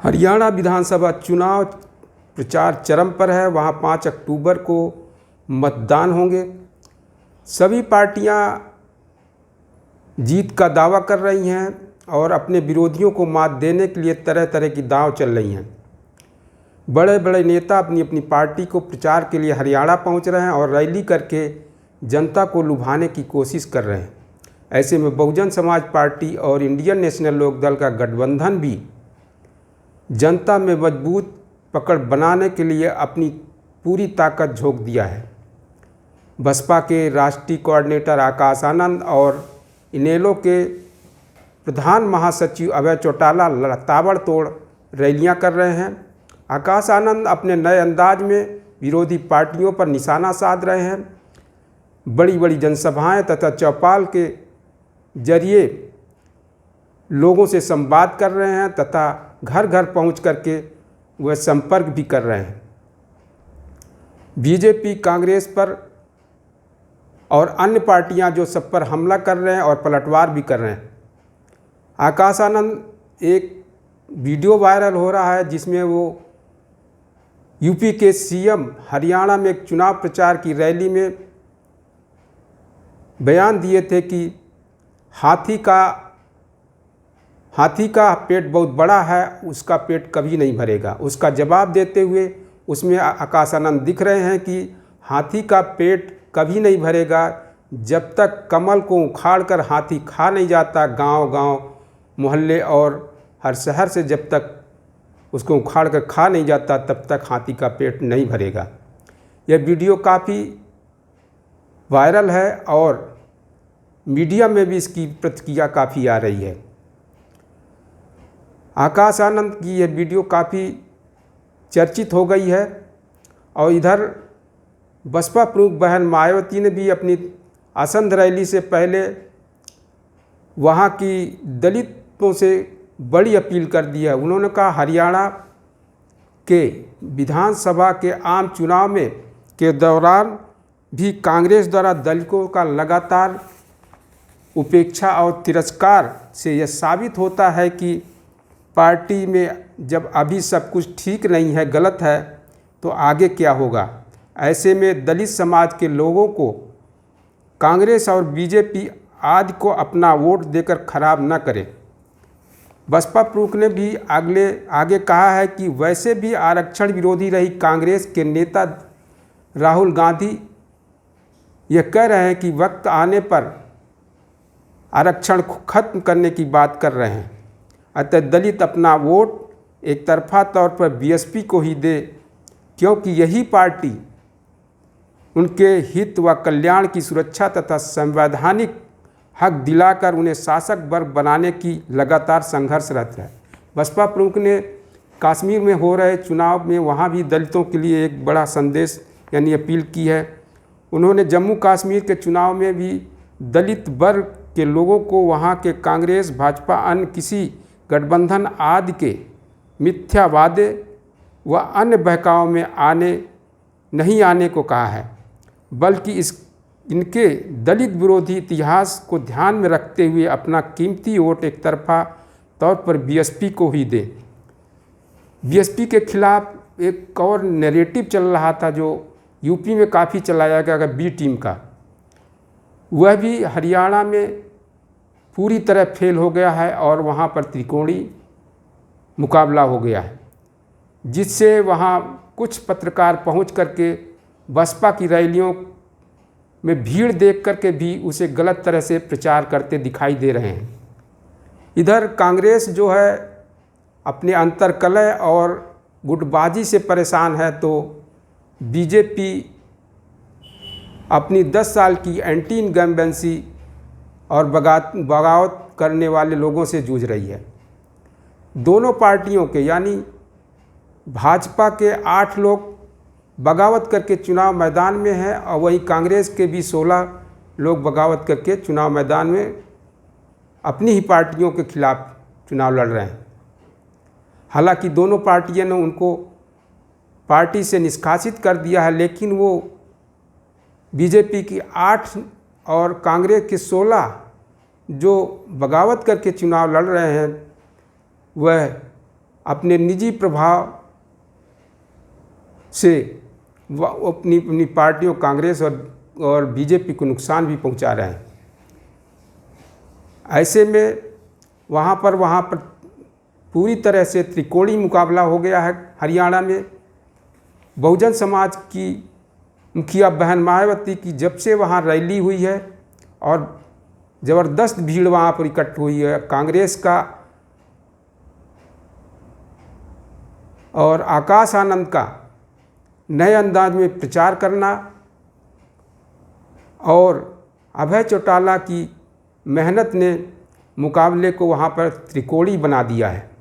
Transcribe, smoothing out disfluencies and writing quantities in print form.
हरियाणा विधानसभा चुनाव प्रचार चरम पर है। वहाँ 5 अक्टूबर को मतदान होंगे। सभी पार्टियां जीत का दावा कर रही हैं और अपने विरोधियों को मात देने के लिए तरह तरह की दांव चल रही हैं। बड़े बड़े नेता अपनी अपनी पार्टी को प्रचार के लिए हरियाणा पहुंच रहे हैं और रैली करके जनता को लुभाने की कोशिश कर रहे हैं। ऐसे में बहुजन समाज पार्टी और इंडियन नेशनल लोकदल का गठबंधन भी जनता में मजबूत पकड़ बनाने के लिए अपनी पूरी ताकत झोंक दिया है। बसपा के राष्ट्रीय कोऑर्डिनेटर आकाश आनंद और इनेलो के प्रधान महासचिव अभय चौटाला ताबड़तोड़ रैलियां कर रहे हैं। आकाश आनंद अपने नए अंदाज में विरोधी पार्टियों पर निशाना साध रहे हैं। बड़ी बड़ी जनसभाएं तथा चौपाल के जरिए लोगों से संवाद कर रहे हैं तथा घर घर पहुंच करके वह संपर्क भी कर रहे हैं। बीजेपी, कांग्रेस पर और अन्य पार्टियां जो सब पर हमला कर रहे हैं और पलटवार भी कर रहे हैं। आकाश आनंद एक वीडियो वायरल हो रहा है जिसमें वो यूपी के सीएम हरियाणा में एक चुनाव प्रचार की रैली में बयान दिए थे कि हाथी का पेट बहुत बड़ा है, उसका पेट कभी नहीं भरेगा। उसका जवाब देते हुए उसमें आकाश आनंद दिख रहे हैं कि हाथी का पेट कभी नहीं भरेगा जब तक कमल को उखाड़कर हाथी खा नहीं जाता। गांव-गांव, मोहल्ले और हर शहर से जब तक उसको उखाड़ कर खा नहीं जाता तब तक हाथी का पेट नहीं भरेगा। यह वीडियो काफ़ी वायरल है और मीडिया में भी इसकी प्रतिक्रिया काफ़ी आ रही है। आकाश आनंद की यह वीडियो काफ़ी चर्चित हो गई है और इधर बसपा प्रमुख बहन मायावती ने भी अपनी आसंद रैली से पहले वहां की दलितों से बड़ी अपील कर दी है। उन्होंने कहा हरियाणा के विधानसभा के आम चुनाव में के दौरान भी कांग्रेस द्वारा दलितों का लगातार उपेक्षा और तिरस्कार से यह साबित होता है कि पार्टी में जब अभी सब कुछ ठीक नहीं है, गलत है, तो आगे क्या होगा। ऐसे में दलित समाज के लोगों को कांग्रेस और बीजेपी आदि को अपना वोट देकर खराब न करें। बसपा प्रमुख ने भी आगे कहा है कि वैसे भी आरक्षण विरोधी रही कांग्रेस के नेता राहुल गांधी यह कह रहे हैं कि वक्त आने पर आरक्षण खत्म करने की बात कर रहे हैं। अतः दलित अपना वोट एक तरफा तौर पर बीएसपी को ही दे, क्योंकि यही पार्टी उनके हित व कल्याण की सुरक्षा तथा संवैधानिक हक दिलाकर उन्हें शासक वर्ग बनाने की लगातार संघर्षरत है। बसपा प्रमुख ने कश्मीर में हो रहे चुनाव में वहां भी दलितों के लिए एक बड़ा संदेश यानी अपील की है। उन्होंने जम्मू कश्मीर के चुनाव में भी दलित वर्ग के लोगों को वहां के कांग्रेस, भाजपा, अन्य किसी गठबंधन आदि के मिथ्या वादे व अन्य बहकावों में नहीं आने को कहा है, बल्कि इनके दलित विरोधी इतिहास को ध्यान में रखते हुए अपना कीमती वोट एक तरफा तौर पर बीएसपी को ही दें। बीएसपी के खिलाफ एक और नैरेटिव चल रहा था जो यूपी में काफ़ी चलाया गया बी टीम का, वह भी हरियाणा में पूरी तरह फेल हो गया है और वहाँ पर त्रिकोणीय मुकाबला हो गया है, जिससे वहाँ कुछ पत्रकार पहुँच करके बसपा की रैलियों में भीड़ देख करके भी उसे गलत तरह से प्रचार करते दिखाई दे रहे हैं। इधर कांग्रेस जो है अपने अंतर्कलह और गुटबाजी से परेशान है, तो बीजेपी अपनी 10 साल की एंटी इनकम्बेंसी और बगावत करने वाले लोगों से जूझ रही है। दोनों पार्टियों के यानी भाजपा के 8 लोग बगावत करके चुनाव मैदान में हैं और वहीं कांग्रेस के भी 16 लोग बगावत करके चुनाव मैदान में अपनी ही पार्टियों के खिलाफ चुनाव लड़ रहे हैं। हालांकि दोनों पार्टियों ने उनको पार्टी से निष्कासित कर दिया है, लेकिन वो बीजेपी की 8 और कांग्रेस के 16 जो बगावत करके चुनाव लड़ रहे हैं वह अपने निजी प्रभाव से अपनी अपनी पार्टियों कांग्रेस और बीजेपी को नुकसान भी पहुंचा रहे हैं। ऐसे में वहाँ पर पूरी तरह से त्रिकोणीय मुकाबला हो गया है। हरियाणा में बहुजन समाज की मुखिया बहन मायावती की जब से वहाँ रैली हुई है और ज़बरदस्त भीड़ वहाँ पर इकट्ठ हुई है, कांग्रेस का और आकाश आनंद का नए अंदाज में प्रचार करना और अभय चौटाला की मेहनत ने मुकाबले को वहाँ पर त्रिकोणीय बना दिया है।